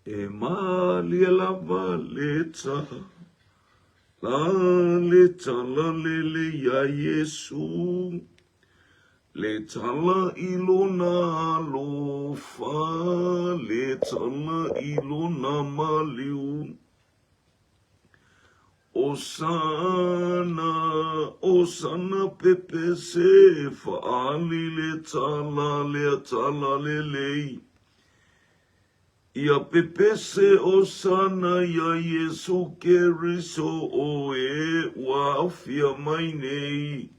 e mali lava leta la leta la lele ya Yesu leta la ilona lofa leta la ilona maliu Osana, Osana pepe se faali le tala lei. Ya pepe se Osana ya Yesu keriso oe wa afia mainei.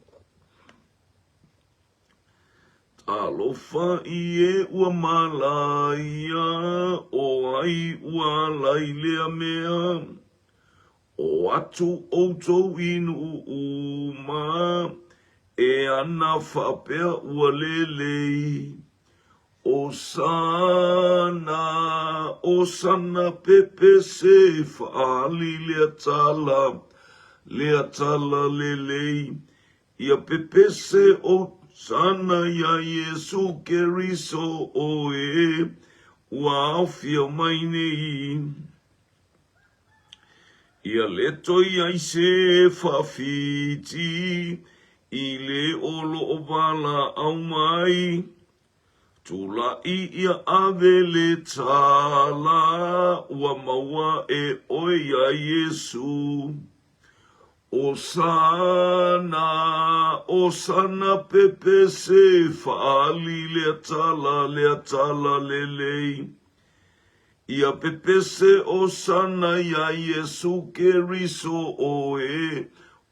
Alofa ie wa malaya o ai wa lailea mea. O atu outou inu uma e ana whapea ua lelei. O sana pepe se whaali lea tala lelei. Ia pepe se o sana ya Yesu keriso oe ua awhia mainei. Ia leto ia se whawhiti i le olo o wala au mai. Tula i ia ave le tala ua maua e oe ia Yesu. Osana pepe se whaali le tala lelei. Ia pepese o sana ya Yesu keriso oe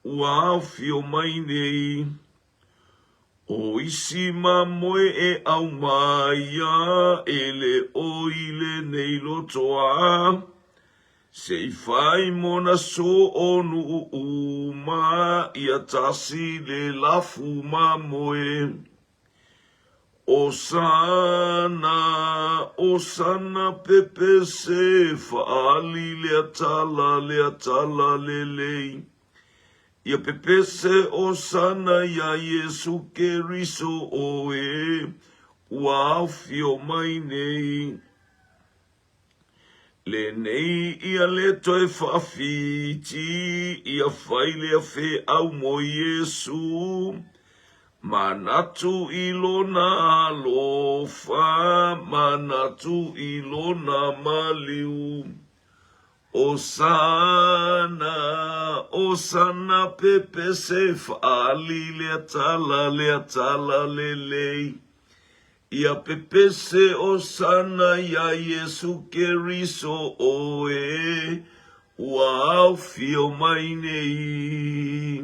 ua awhio mainei. O isi mamoe e au maia ele o ile nei lotoa. Se whai mona so onu uma ia tasi le lafu mamoe. Osana pepe se faali le tala lelei. Ia pepe se osana ya Yesu keriso oe ua awhio mainei. Le nei ia leto e whawhiti ia whaile fe au mo Yesu. Manatu ilona lofa, manatu ilona maliu. Osana pepe se faali le tala lelei. Ia pepe se osana ya Yesu keriso oe, ua awhio mainei.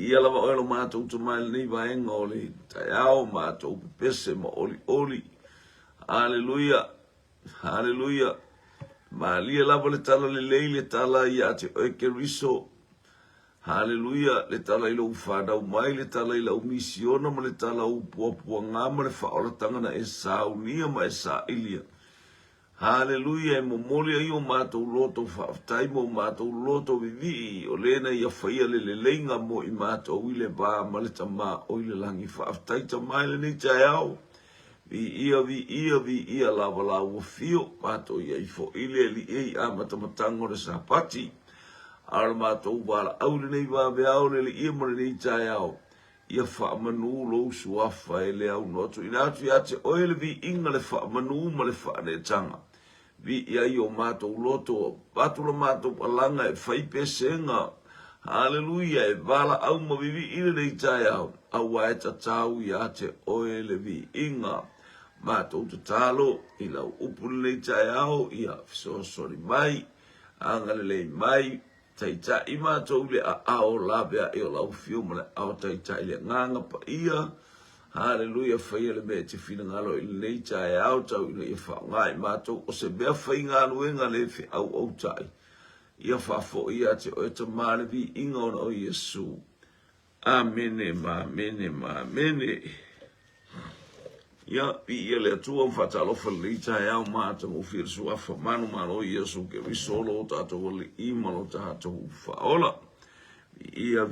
Ia lava oelo mātou tu mai ni vaenga oli, tai ao mātou pese ma oli. Hallelujah, hallelujah. Malia lava le tala le lei le tala ia te oeke riso. Hallelujah, le tala ila ufadau mai, le tala ila umisiona, ma le tala upua ngama le whaola tangana e saunia ma e sa ilia. Hallelujah, e momoli ai o mātou loto whaaftai mo mātou loto vivi o lena ia whaia le leinga mo i mātou i le bā ma le tamā o i le langi whaaftai tamai le ni tai au. Vi ia lava la ua fio mātou ia i fo i le li ei a matamatango le sapati. Ara mātou wala au le nei wawe au le ia mo le ni tai au. Ia whaamanu lo suafa e le au noto. Ina atu ia te oele vi inga le whaamanu ma le whaane tanga. Vi ia i o mātou loto, patula mātou palanga e whaipesenga. Hallelujah, e wala au ma vivi ina nei tai au. Au a e tatau ia te oele vi inga. Mātou te talo, i lau upule nei tai au, ia fisosori mai, angalelei mai, taita i mātou le a ao labea e o lau fiumale ao taita i le nganga pa ia. Hallelujah, whaia le mea te whina ngalo i nei tai au tau ina ia whao ngai mātou o se mea whai ngā nuenga le whi au tai. Ia whafo ia te o e ta mālevi inga ona o Yesu. Amene, mene. Ia pi ia le atua whatalofa le tai au mātou o whirsu afa manu mano o Yesu ke risolo o tātou le imalo tātou whaola. Ia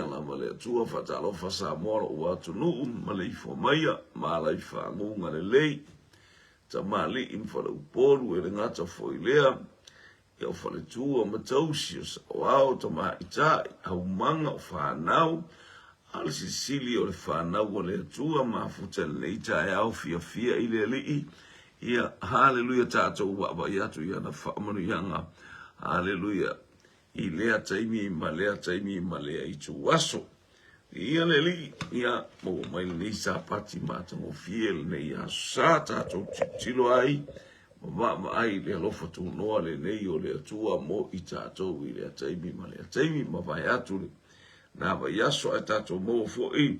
lama le atua whatalofa sa mora o atu nuu ma le ifo maia, ma la ifa ngunga le lei. tamali in for the upolu e ngata foi lea ia for the tua matausi o ao tama ita au manga o whanau al sisili o le whanau o le tua mafuta le ita e au fia i le lii ia haleluya tātou wa iatu ia na whaamanu ianga haleluya i lea taimi ma lea i tu waso ia le li ia mo mai nei sa pati mata mo fiel nei a sa tātou tilo ai ma ai le lofa tu noa le nei o le atua mo i tātou i lea taimi ma vai atu le na vai aso ai tātou mo fo i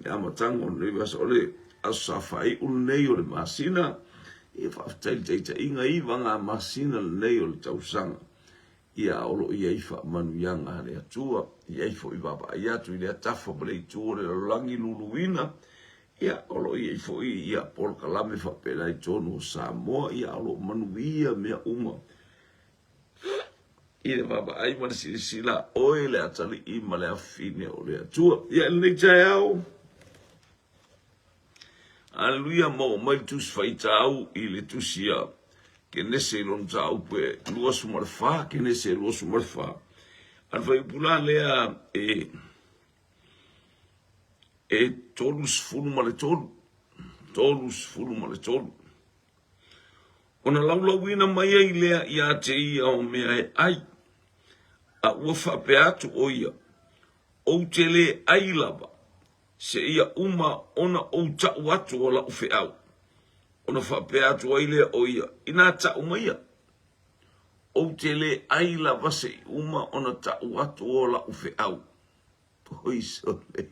ia matango nei waso le asa fai un nei o le masina ia whaftail teita inga i wanga masina le nei o le tausanga ia olo ia ifa manu yanga le atua ia ifo i baba ia tu ile tafa bale tu le langi luluina ia olo ia ifo ia por kalame fa pela i tonu Samoa ia olo manu ia mea uma ia baba ai mana sila oi le atali i male afine o le atua ia le jao Aleluia mo mai tu sfaitau i le tusia ke nese lon tau pe lua sumarfa ke nese lua sumarfa al vai pula lea tolus fulu male tolu ona laulauina mai ai lea ia te ia o mea ai a ua whape atu o ia o te le ai lava se ia uma ona o tau atu o la ufe au ona whape atu aile o ia, ina tau maia. O te le aila vase uma ona tau atu o la ufe au. Poiso le.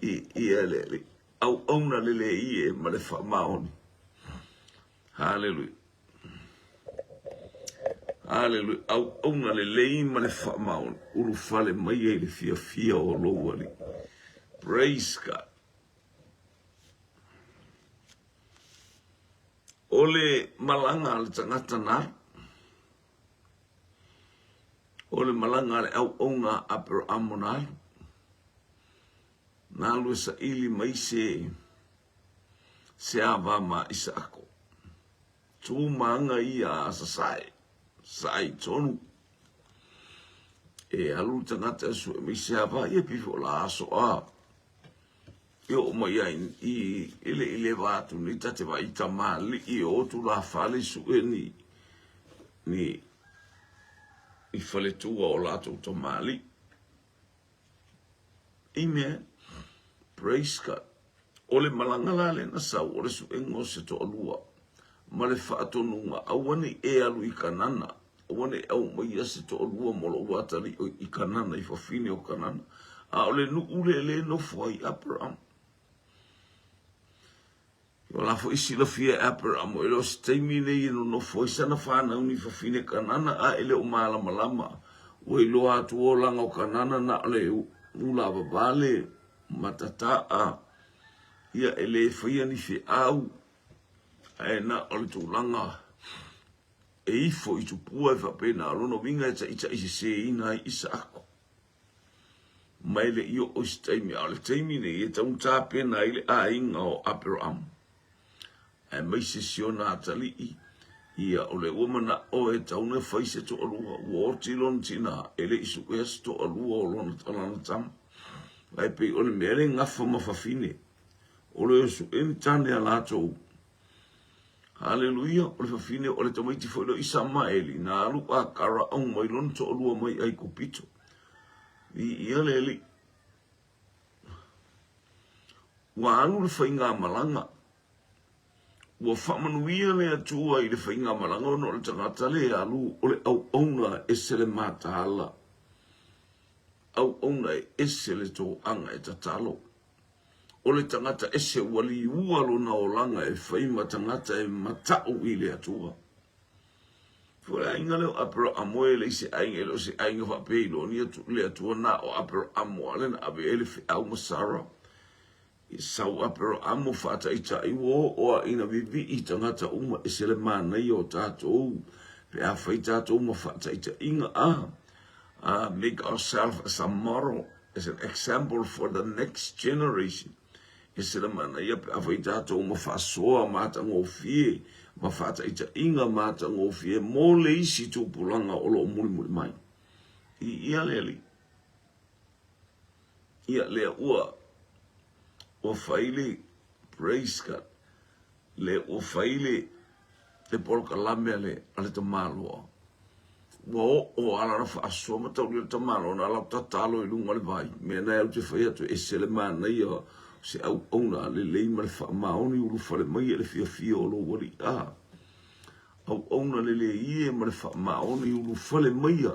Ia le. Au auna le ie ma le whamaoni. Hallelujah. Hallelujah. Au auna le i ma le whamaoni. Uru fale mai e le fia o louali. Praise God. Ole malanga le tangata nā. Ole malanga le au onga apero amonal. Nā lue sa ili mai se awa ma isa ako. Tū maanga ia asa sai tonu. E alu tangata su e mai se awa ia pifo la aso a. Yo mai ai i ile watu ni tate wa ita mali i o tu la fale su ni i fale tu o la tu to mali. Amen. Praise God. Ole malangala le na sa ole su engo se to alua. Male fa atonunga awani e alu i kanana. Awani au mai se to alua molo watari i kanana i fafine o kanana. A ole nu ule le no foi Abraham. Yo la fo isi la fia Abraham o ilo steimi nei no foi sana fana uni fafine kanana a ele o malama. O ilo atu o langa o kanana na le ula babale matata a ia ele fia ni fi au e na ole tu langa e ifo i tu pua e whapena alono winga e ita isi se ina i isa ako mai le io o steimi a le teimi nei e taun tāpena ile a inga o Abraham e mai se siona atali ia o le umana o e tauna faise to alua o tilon tina ele isu esto alua o lona talana tam ai pe o le mere ngafa mafafine o le isu entane alato haleluia o le fafine o le tomaiti foi lo isa maeli na alu a kara au mai lona to alua mai ai kupito ia le wa anu le fainga malanga Ua whamanuia le atua i le whainga malanga no le tangata le alu o le au auna ese le matahala. Au auna ese le tō anga e tatalo. O le tangata ese wali ualo na o langa e whaima tangata e matau i le atua. Fua inga leo apero amoe le ise ainga lo se ainga whapeilo ni le atua na o apero amoa le na abe ele au masara. Sau apero amo fata ita iwo o ina vivi i tangata uma e sele mana i o tātou. Pe a whai tātou uma fata ita inga make ourselves as a model, as an example for the next generation. e se la mana ia pe avai tātou ma whaasoa mata ngofie, ma whaata ita inga mata ngofie, mō le isi tūpulanga o lo muri mai. Ia leli. Ia lea ua whaile, praise God, le ua whaile te polka lamea le ale ta māloa. Wa o ala na whaasoa ma tau le ta māloa na ala tatalo i lunga le vai. Mea nai au te whaia tu e se le mana ia se au auna le leima le wha maoni uru whale mai le fia o lo wari a. Au auna le ie ma le wha maoni uru whale mai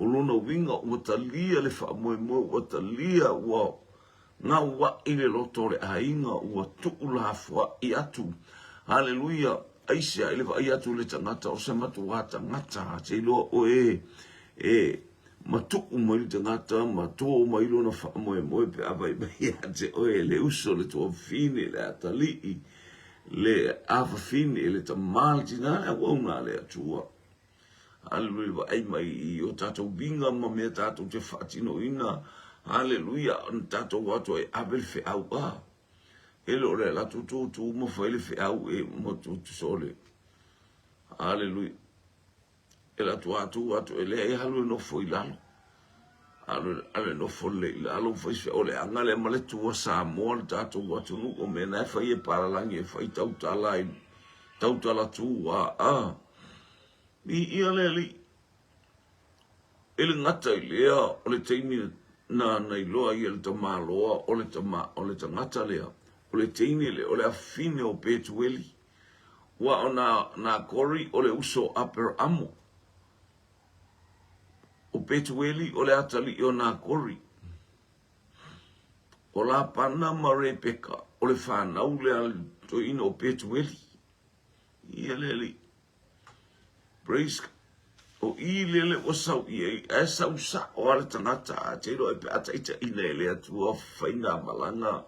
o lona winga ua talia le wha moe ua talia ua ngā ua i le loto le ainga ua tuu la fua i atu. Hallelujah. Aisia i le wa i atu le tangata o se matu wā tangata. Te iloa o matuku mai le tangata, matuo mai lona wha moe pe awai mai a te oe le uso le tua fine le atalii le awa fine le ta maltina le awauna le atua. Hallelujah, wa ai mai i o tātou binga ma mea tātou te whaatino ina. Hallelujah, an tātou watu e abel fe au a. Ele ore la tu mo faile fe au e mo tu sole. Hallelujah. Ela tu atu ele e halu no foi lalo. Ale no folle lalo foi fe ole angale male tu sa mo tātou watu no o mena fa e para langi e fai tau tala tu a. Ni ia leli. Ele ngata i lea, o le teimi na iloa i ele ta māloa, o le ta ngata lea. O le teimi le, o le afine o Petueli. Wa o na kori, o le uso aper amo. O Petueli, o le atali o na kori. O la pana ma Rebeka, o le whanau le al toina o Petueli. Ia leli. Praise God. O I lele o sau I e sau sa o ala tangata a te ro e pe ata ita I le atua whainga malanga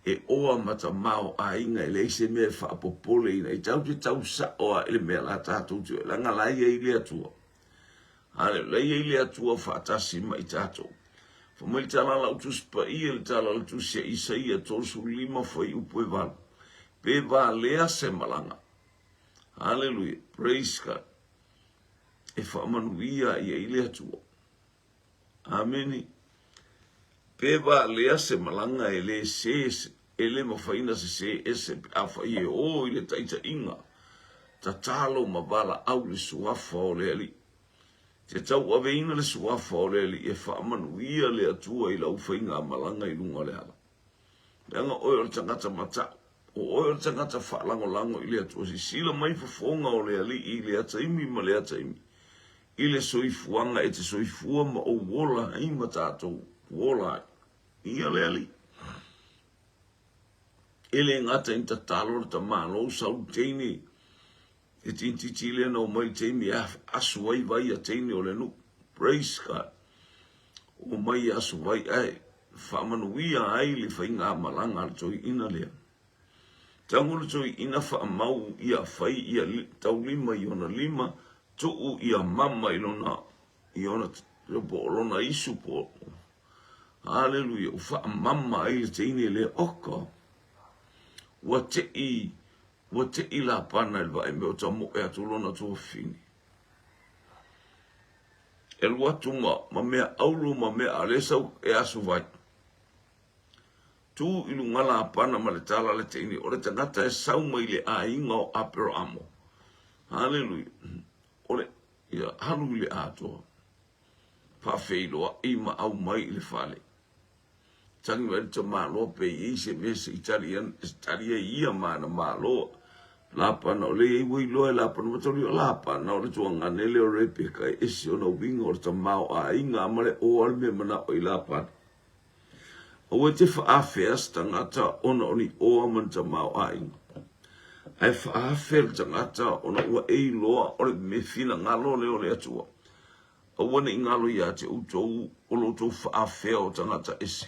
e oa mata mao a inga e leise mea whaapopole ina I tau te tau sa o a ele mea la tātou tu e langa lai e le atua. Hale, lai e le atua whaatasi ma I tātou. Whamai tala lau tu spa I e le tala lau tu se Isaia tosu lima whai upo e wala. Pe wā lea se malanga. Hallelujah. Praise God. E whaamanuia I e ile atua. Ameni. Pewa lea se malanga e le se ele mawhaina se a whai e o I le taita inga. Ta talo mawala au le suafa o le ali. Te tau aveina le suafa o le ali e whaamanuia le atua I lau whainga malanga I lunga le ala. Leanga oi o le tangata mata. O oi o le tangata whaalango I le atua. Si sila mai fafonga o le ali I le ataimi ma le ataimi. I le soifuanga e te soifua ma o wola hei ma tātou wola ia le ali. Ele ngata in ta talo ta malo sau teini e tinti chile no mai teimi asuai vai a teini o le nu. Praise God. O mai asuai ai whamanuia ai le whainga malanga al toi ina lea. Tangulu toi ina whaamau ia whai ia tau lima I ona lima tu'u ia mama I ona lona isu po. Hallelujah. Ufa mama ai le teine le oka. Wa te I la pana il vai meo tamu e atu lona tua fini. E lua tunga ma mea aulu ma mea alesau e asu vai. Tu I lunga la pana ma le tala le teine. O le tangata e sau mai le a inga o apero amo. Hallelujah. Ole, ia haru le atoa. Whawheiloa ima au mai le whale. Tangi wari ta māloa pe I se mese Italia ia mana māloa. Lāpana o le iwi loa lāpana matori o lāpana o le tua nganele o Rebeka e esi o na winga o le ta mao a inga amale o alme mana o I lāpana. O e te whaafeas tangata ona oni o aman ta mao a inga. Ai whaafel tangata ona ua ei loa o le me fina ngalo leo le atua. A wane I ngalo ia te utou o lo tau whaafea o tangata ese.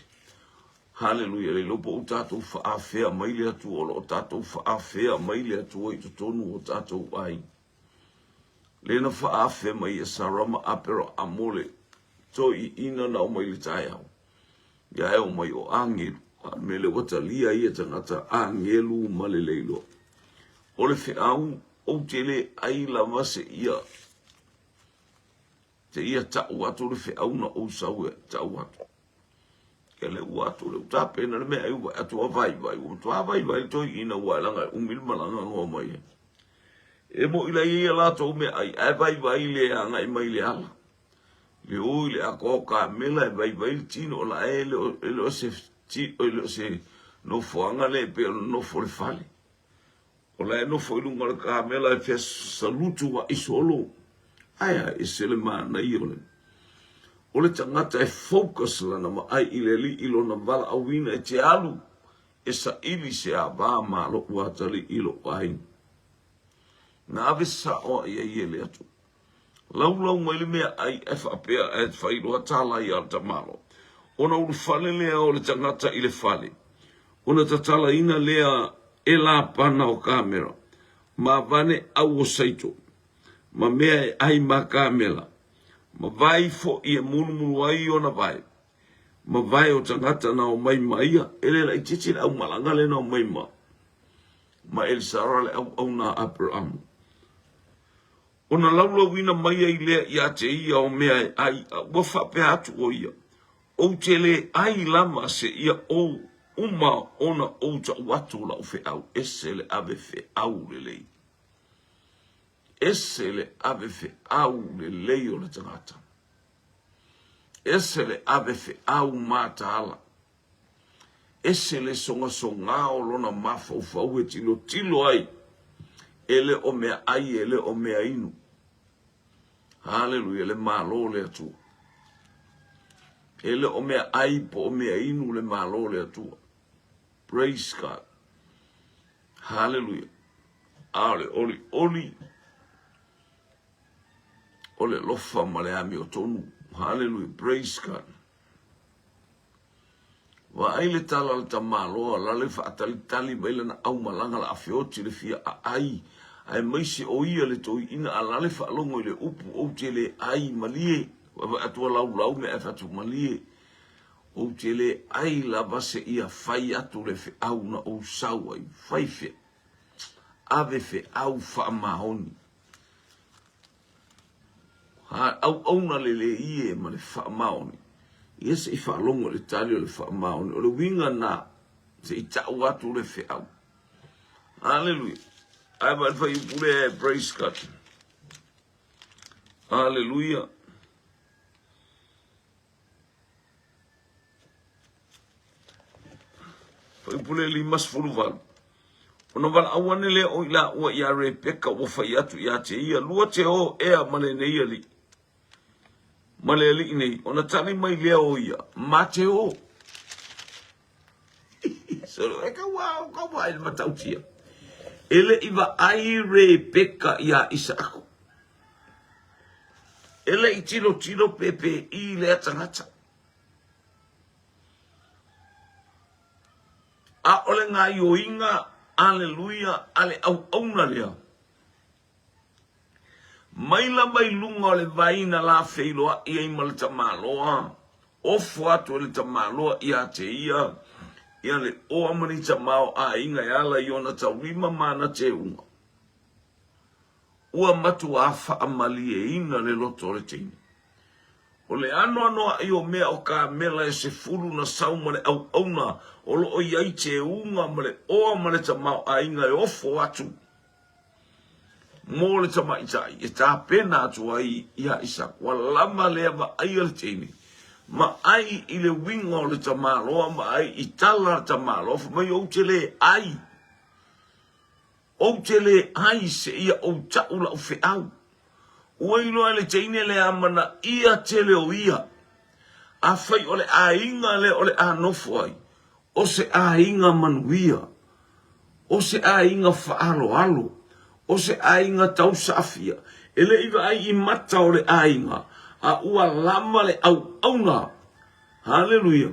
Hallelujah, le lopo o tātou whaafea mai le atua o lo tātou whaafea mai le atua I tonu o tātou ai. Le na whaafea mai e sarama apero amole to I ina na o mai le tai au. Ia e o mai o angiru. mele wata lia ia tangata a ngelu maleleilo. Ole fe au o tele ai la mase ia. Te ia tau atu le fe au na o saue tau atu. Kele watu le utape na me ai wa atu vai vai to ina wa langa umil malanga ngo mai. E mo ila ia la to me ai vai le anga mai le ala. Le o le akoka mela vai tino la ele o se ti o le se no foanga le pe no for fale. O la no foi lunga ka mela fe salutu wa isolo. Aya isele ma na iole. O le tangata e focus lana ma ai ile li ilo na vala awina e te alu e sa ili se a ba ma lo watali ilo ai. Na ave sa o ia le atu. Lau mai le mea ai e whapea e whairoa tala i alta malo. Ona ulu fale lea o le tangata i le fale. Ona tatala ina lea e la pana o kamera. Ma vane au o saito. Ma mea e ai ma kamera. Ma vai fo i e mulu ai o na vai. Ma vai o tangata na o mai maia. Ele la i titi au malanga le na o mai ma. Ma el sarale au na Abraham. Ona laulau ina mai ai lea i a te ia o mea ai wa whape atu o ia. O te le ai lama se ia o uma ona o ta watu la o fe au. Ese le ave fe au le lei. Ese le ave fe au le lei o le tangata. Ese le ave fe au mata ala. Ese le songa o lona mafau fau e tilo ai. Ele o mea ai, ele o mea inu. Hallelujah, le malo le atua. Ele o mea ai po o mea inu le malo le atua. Praise God. Hallelujah. Ale, oli. Ole lofa male ami o tonu. Hallelujah, praise God. Wa ai le tala le tamalo, la le tali baila na au malanga la afioti le fia a ai. Ai maisi o ia le toi ina ala le whaalongo i le upu o te le ai malie. Wa atua lau me e fatu malie. O te le ai la base ia fai atu le fe au na o sau ai. Fai fe. Ave fe au wha mahoni. Au na le ie ma le wha mahoni. Ia se i whaalongo le tali o le wha mahoni. O le winga na se i tau atu le fe au. Hallelujah. I want for you to praise God. Hallelujah. For you pule li mas fuluval. Ono val awane le o ila o ya Rebecca o fayatu ya te ia lua te o ea male ne ia li. Male li nei. Ona tani mai le o ia. Ma te o. So eka wow ka vai matautia. Ele iwa ai Rebecca ia Isaac. Ele i tilo pepe i le tangata. A ole ngā ioinga, aleluia, ale au na lea. Maila mai lunga o le vaina la feiloa ia i male tamaloa. Ofu atu le tamaloa ia te ia. Ia le o amani tamao a inga e ala i ona taurima mana te unga. Ua matu a wha amali e ina le loto le teini. O le ano i o mea o ka mela e se furu na sauma le au na o lo o iai te unga ma le o amani tamao a inga e ofo atu. Mo le tamai tai e tā pena atu ai ia isa. Wa lama lea ma ai le teini. Ma ai i le winga o le tamaloa, ma ai i tala tamaloa, mai o te le ai. O te le ai se ia o taula o fe au. Ua inoa le teine le amana ia te le o ia. A fai o le a inga le o le a nofo ai. O se a inga manuia. O se a inga faalo alo. O se a inga tau safia. Ele iwa ai i mata o le a inga. A ua lama le au na. Hallelujah.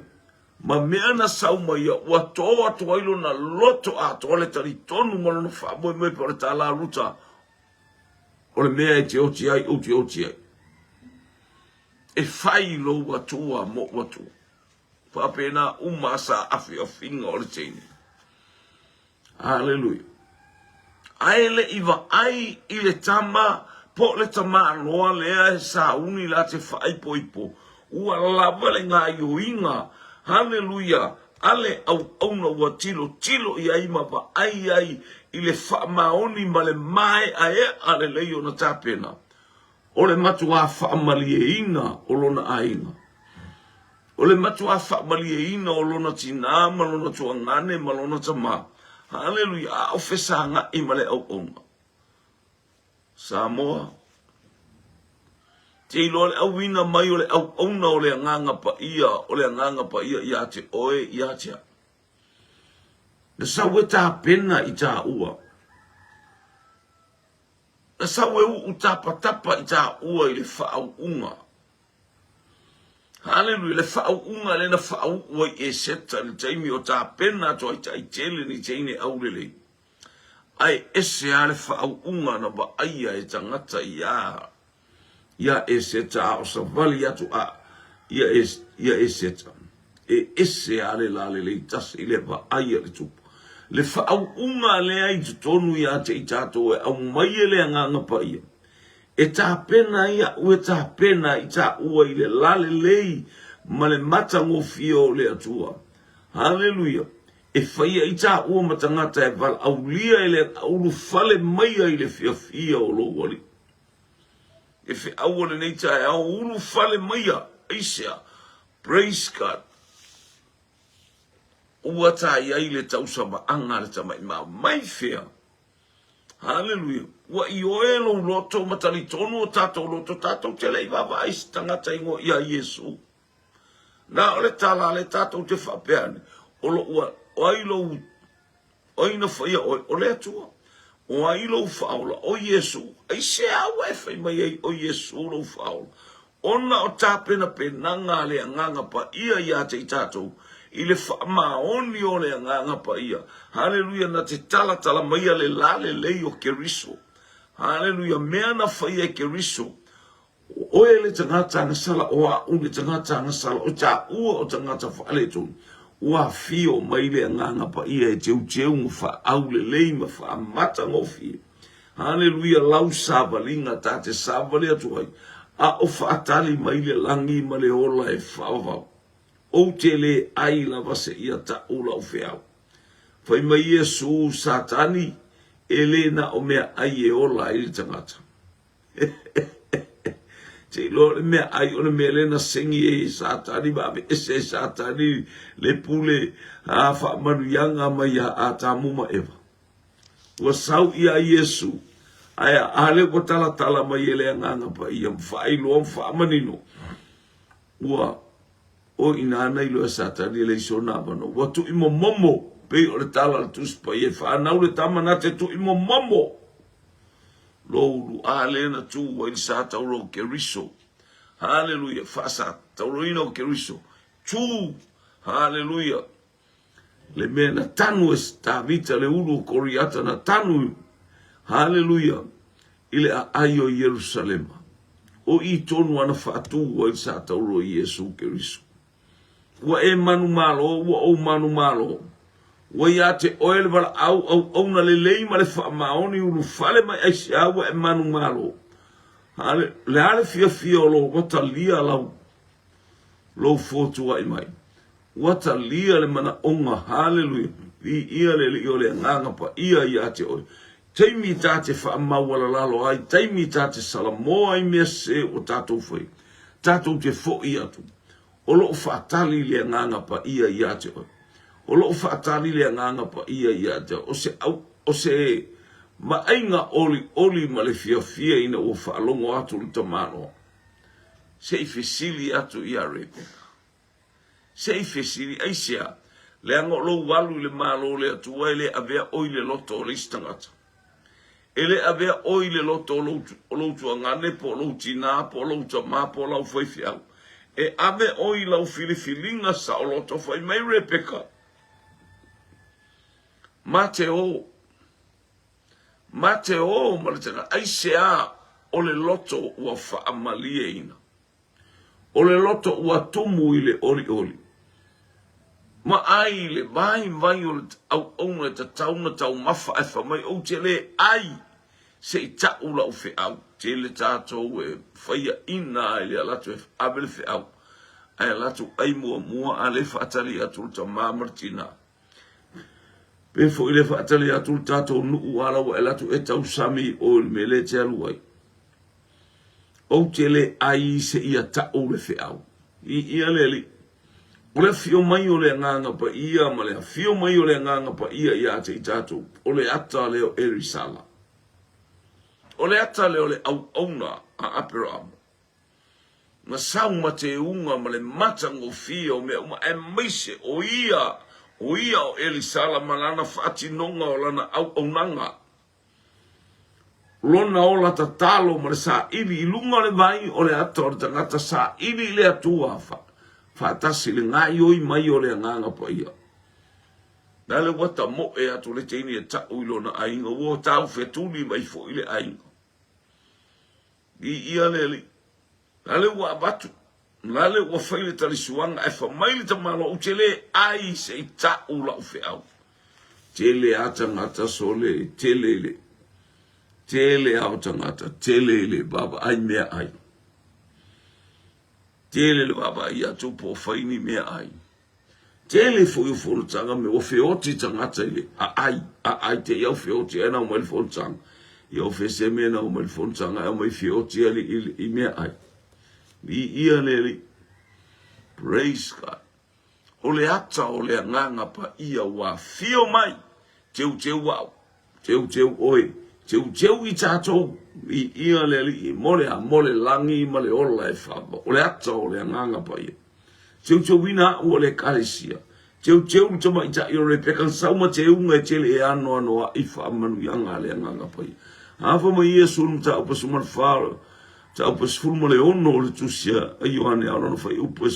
Ma mea na sauma ia ua toa toa ilo na loto a toa le tari tonu malo na whamoe me pa o le tala ruta. O le mea e te oti ai, o te oti ai. E whai lo watua mo watua. Whapena umasa afi o finga o le teine. Hallelujah. Ai le iwa ai i le tama, po le tama anoa lea e sa uni la te whai poipo. Ua lava le ngā ioinga. Hallelujah. Ale au auna ua tilo i aima pa ai i le whaamaoni ma le mai ae ale leio na tāpena. O le matu a whaamali e ina o lona ainga. O le matu a whaamali e ina o lona tina ma lona tuangane ma lona tama. Hallelujah. A o whesanga i ma le au auna. Samoa. Te ilo le au ina mai o le au auna o le anganga pa ia, ia te oe, ia te a. Na sawe tā pena i tā ua. Na sawe u tāpatapa i tā ua i le whaau unga. Hallelujah, le whaau unga le na whaau ua i e seta le taimi o tā pena to ai tai tele ni teine aurele. Ai ese a le whaau unga na ba aia e tangata i a. Ia e seta o sa vali atu a. Ia e seta. E ese a le la le tasi i le ba aia le tupu. Le whaau unga le ai tu tonu ia te i tātou e au mai e le anganga pa ia. E tā pena ia ue tā pena i tā ua i le lale lei ma le matango fio le atua. Hallelujah. E whaia i tā ua matangata e val au lia e le auru fale maia i le fia o lo wali. E whi au le nei tā e au uru fale maia. Eisea. Praise God. Ua tā iai le tausama anga le tamai mai fea. Hallelujah. Ua i oe lo loto matali tonu o tātou loto tātou te lei wawa ais tangata ingo ia Yesu. Nā o le tala le tātou te whapeane. O lo ua oailo oina whaia o le atua. O ailo whaola o Yesu. Ai se awa e whai mai ei o Yesu lo whaola. Ona o tāpena penanga le anganga pa ia te i tātou. I le whaamaoni o le anganga pa ia. Hallelujah, na te tala maia le lale lei o keriso. Hallelujah, mea na whaia keriso. Oe le tangata ngasala, oa une tangata ngasala, o tā ua o tangata whaale tonu. Ua fio mai le anganga pa ia e teu ma wha le lei ma wha mata ngofi. Hallelujah, lau sāwalinga tā te sāwale atuai. A o whaatali mai le langi ma le ola e whaavau. O te le ai la vase ia ta ula o feau. Fai mai Yesu satani ele na o mea ai e ola i tangata. Te lo le mea ai o le mea le na sengi e satani ba me ese satani le pule a wha manuyanga mai a tamuma eva. Ua sau ia Yesu aya ale ko tala mai ele anganga pa ia mwhai loa mwha manino. Ua o ina nei lo satani le sona bano watu imo momo pe o le tala le tuspa e fa na le tamana te tu imo momo lo lu ale na tu wa il sata ro keriso. Hallelujah, fa sa taurino keriso tu. Hallelujah, le mena tanu esta vita le ulu koriata na tanu. Hallelujah, ile ayo Jerusalem o i tonu ana fa tu wa il sata ro Yesu keriso. Wa e manu malo, wa o manu malo. Wa ia te oele wala au na lelei ma le wha maoni unu fale mai aisi awa e manu malo. Le ale fia lo wata lia lau. Lo fotu wa imai. Wata lia le mana onga, hallelujah. Ia le li o le nganga pa ia te oe. Taimi tā te wha mawala lalo ai, taimi tā te salamoa i mea se o tātou whai. Tātou te fo i atu. O lo whaatali le nganga pa ia te oe. O lo whaatali le nganga pa ia te oe. O se mainga oli ma le fia ina o whaalongo atu le tamano. Se i fesili atu ia Rebeka. Se i fesili aisea. Le ango lo walu le malo le atu wai le avea oi le loto o le istangata. Ele avea oi le loto o lo tuangane po lo tina po lo tama po lo whaifiau. E ave oi lau filifilinga sa o loto fai mai Rebeka. Mateo, maletanga, aisea o le loto ua whaamalie ina. O le loto ua tumu i le oli. Ma ai le vai o le au le tauna tau mafa e whamai o te le ai se I tau lau whi au. Te le tātou e whaia ina ai le alatu e abele whi au. Ai alatu ai mua a le whaatali atu ta mamartina. Pe fo I le whaatali atu tātou nuu ala wa alatu e tau sami o le mele te aluai. O te le ai se ia tau le whi au. Ia le li. O le fio mai o le nganga pa ia, ma le fio mai o le nganga pa ia te I tātou. O le ata leo erisala. O le ata leo le au auna a aperamu. Ma sau ma te unga ma le matango fio me uma e meise o ia o erisala malana whaati nonga o lana au aunanga. Lona o la tatalo ma le sa ili ilunga le vai o le ata o le tangata sa ili le atua whaatasi le ngai oi mai o le nganga pa ia. Nā le wata mo e atu le teini e tau ilo na ainga o tau whetuli mai fo ile ainga. I ia le li. Nā le wa abatu. Nā le wa whaile tali suanga e whamaile ta malo o te le ai se I tau la uwhe au. Te le ata ngata so le te le le. Te le au tangata te le le baba ai mea ai. Tele le baba ia tu po faini mea ai. Tele foi o folo tanga me o feoti tangata ile. Ai te iau feoti ena o mai folo tanga. Iau fese mena o mai folo tanga e o mai feoti ali I mea ai. Ia neli. Praise God. O le ata o le nganga pa ia wa fio mai. Teu wau. Teu oi. Teu I tātou I ia leli I mole langi ma le ola e whapa. O le ata o le nganga pa ia. Teu wina o le kalesia. Teu tama I ta I o le pekan sauma te unga e tele e anoa I whaamanu yanga le nganga pa ia. Hafa ma ia sunu ta upa suman whara. Ta upa sfulma le ono o le tusia. A Ioane alona whai upa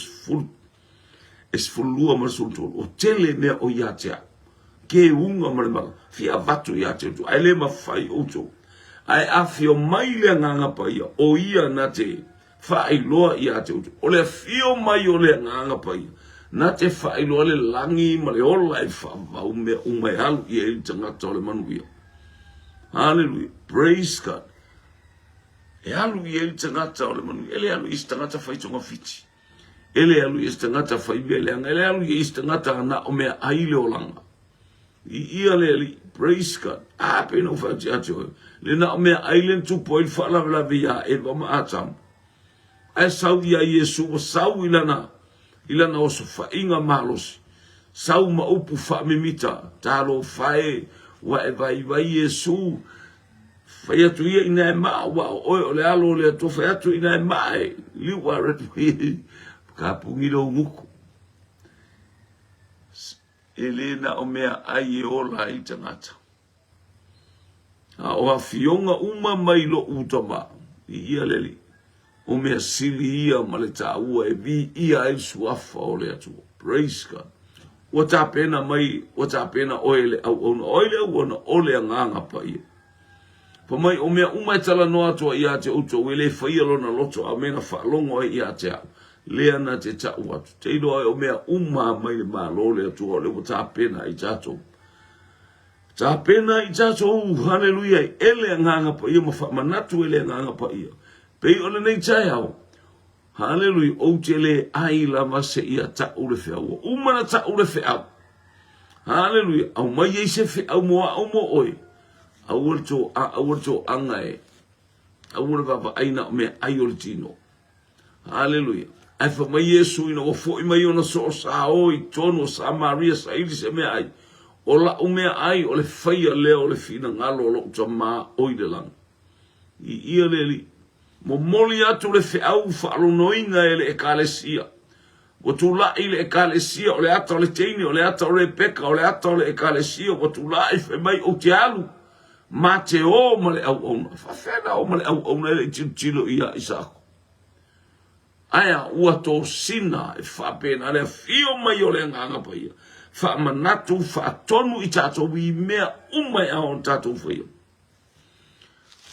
sfulua ma sunu tolu. O tele mea o ia tea. Ke unga maremaka, fia vatu ia te utu, ai le mawhai utu, ai awhio mai le nganga pa ia, o ia na te whailoa ia te utu, o le fio mai o le nganga pa ia, na te whailoa le langi ma le ola I whawau mea umai halu ia I tangata o le manu ia. Hallelujah, praise God. E halu ia I tangata o le manu ia, ele halu I tangata whaitonga fiti, ele halu I tangata whaibia leanga, ele halu I tangata ana o mea aile o langa. Ia le praise God. Pe no fa atiato. Le na me island tu point fa la via e va ma atam. Ai sau ia Yesu sau ilana o so fa inga malos. Sau ma upu fa mimita. Talo fae wa e vai Yesu. Fa ia tu ia ina ma wa o le alo le to fa tu ina ma li wa ret ka pungilo muku. Elena o mea ai e ola I tangata. O a fionga uma mai lo utama. I ia leli. O mea sili ia ma le tāua e vi ia e suafa o le atua. Praise God. Wa tā pena mai, wa tā pena oele au ona. Oele au ona ole a nganga pa ia. Pa mai o mea uma e tala no atua ia te uto. Wele whaia lona loto a mena whaalongo ia te au. Lea na te tau atu. Te ilo ai o mea uma mai le maa lole atu o le o tā pena I tātou. Tā pena I tātou, hallelujah, ele nganga pa ia, manatu ele nganga pa ia. Pei o le nei tai au. Hallelujah, o te le ai la mase ia tau le whiau. Umana tau le whiau. Hallelujah, au mai ei se whiau moa au mo oi. Au to anga e. Au le vava aina o mea ai o le tino. Hallelujah. Ai fa mai Yesu ina o fo mai ona so sa o I tono sa Maria sa ili se me ai o la o me ai o le faia le o le fina ngalo lo tama o I de lang I ia le li mo moli atu le fe au fa lo noinga ele ekalesia o tu la ile ekalesia o le ata o le teini o le ata o le peka o le ata o le ekalesia o tu la I fe mai o te alu ma te o ma le au ona fa fena o ma le au ona le tilo ia Isako. Aia ua tō sina e whapena le fio mai o le nganga pa ia. Whamanatu whaatonu I tātou I mea umai ao tātou whaia.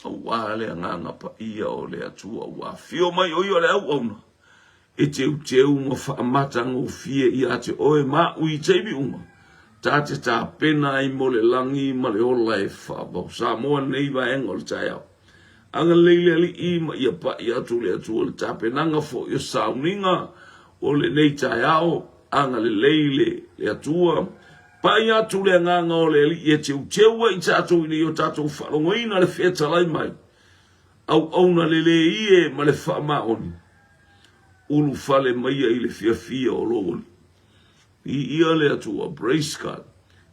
Au wā le nganga pa ia o le atua ua fio mai o ia le au auna. e te unga whaamatanga o fie I a te oe ma ui teibi unga. Tā te tā pena I mo le langi ma le ola e whaabau. Sa moa nei vaenga o le tai au. Anga leile ali I ma ia pa I atu le atu o le tā penanga fo I sauninga o le nei tai au. Anga le leile le atua. Pa I atu le nganga o le ali I te uteua I tātou I o tātou whalongoina le whetalai mai. Au auna le le ie ma le whaamaoni. Ulu fale maia I le fia o logoli. I ia le atua, brace card.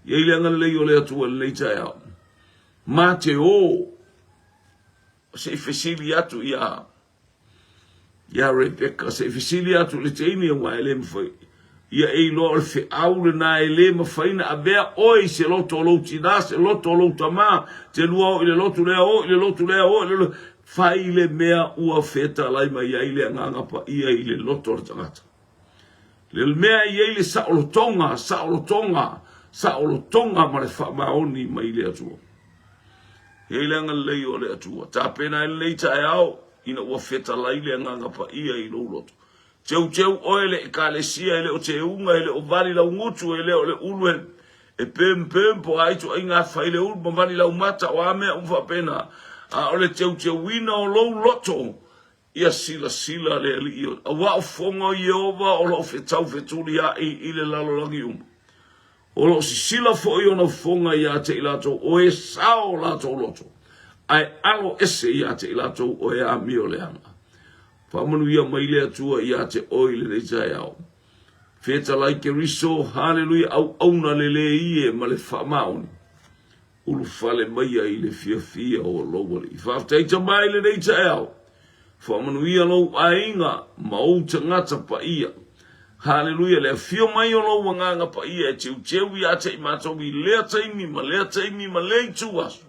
Ia I le anga lei o le atua le tai au. Ma te o, se fesili atu ia Rebecca, se fesili atu le teini o ngā ele mawhai. Ia e loa le fe au le nā ele mawhaina a bea oi se loto lo tina, se loto lo tama, te lua o I le loto lea o, I le loto lea o, I le fai le mea ua feta lai mai ia I le angangapa ia I le loto le tangata. Le mea I le saolotonga ma le whamaoni mai le atua. Hei le anga lei o le atua. Tā pena e lei tae au, ina ua feta lai le angangapa ia I lo loto. Teu oe le ekalesia ele o te unga ele o vali lau ngutu ele o le ulu e pem po aitu ai ngā whai le ulu ma vali lau mata o amea umfa pena. A o le teu wina o lou loto. Ia sila le ali I o. A wao fonga I Jehova o lo fetau fetuli a I le lalolangi O lo si sila fo I ona fonga I a te ilato o e sao lato loto. Ai alo ese I a te ilato o e a mio le anga. Whamanu ia mai le atua I a te oile le tai au. Feta lai ke riso, hallelujah, au auna le le ie ma le whamaoni. Ulu fale mai ai le fia o lowali. Whafteita mai le le tai au. Whamanu ia lo ainga ma o tangata pa ia. Hallelujah, le fio mai o lo wanganga pa ia e teu I a te imato I lea taimi ma lea tuasu.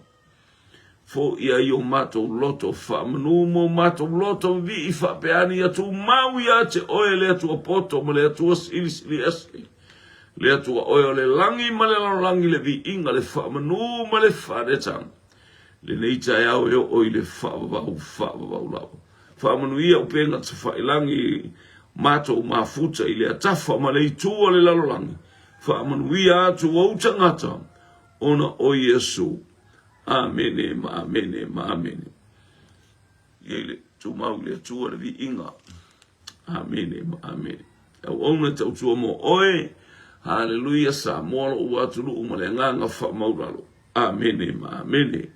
Fo ia I o mato loto whamanu mo mato loto vi I whapeani atu mau I a te oe le atua poto ma le atua sili eske. Le atua oe o le langi ma le langi le vi inga le whamanu ma le wharetang. Le neita e au e oi le whavavau lau. Whamanu ia upenga te whailangi mato mafuta I le atafa ma le itua le lalolangi. Whamanu ia atu au tangata ona o Yesu. Amene, ma amene. Yele, tu mau le tua le vi inga. Amene, ma amene. Au ona tau tua mo oe. Hallelujah, sa moalo ua tulu umale nganga wha mauralo. Amene, ma amene.